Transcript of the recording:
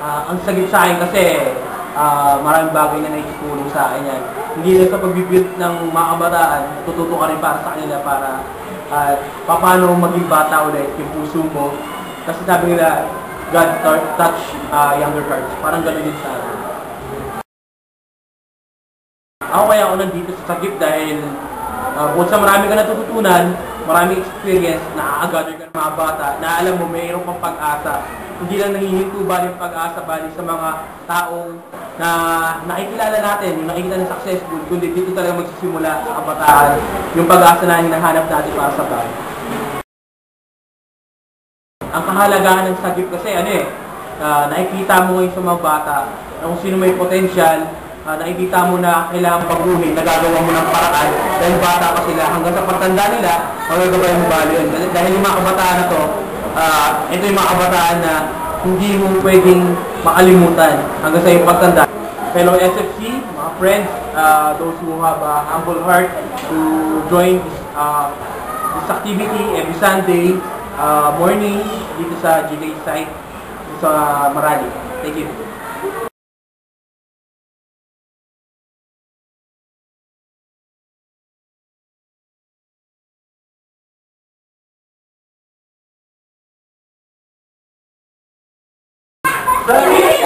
Ang sagip sa akin kasi maraming bagay na naitutulong sa akin yan. Hindi lang sa pag-build ng mga kabataan, tututo ka rin para sa kanila para paano maging bata ulit yung puso mo. Kasi sabi nila, God touch younger hearts. Parang gano'n din sa akin. Ako kaya ako nandito sa Sagip dahil bukod sa marami ka natututunan, maraming experience, nakaka-gather ka ng mga bata, na alam mo, mayroon pang pag-asa. Hindi lang nanghihinto bali yung pag-asa bali sa mga taong na nakikilala natin, yung nakikita ng successful, kundi dito talaga magsisimula sa kabataan, yung pag-asa na hinahanap natin para sa bahay. Ang kahalagahan ng Sagip kasi nakikita mo ngayon sa mga bata na kung sino may potensyal, nakikita mo na kailangan baguhin, nagagawa mo ng paraan dahil bata pa sila hanggang sa pagtanda nila, magagawin mo bali yun. Dahil yung mga kabataan na to, ito yung mga kabataan na hindi mo pwedeng makalimutan hanggang sa yung pagtanda. Fellow SFC, mga friends, those who have a humble heart to join this activity every Sunday morning dito sa GJ site sa Marali. Thank you. Balik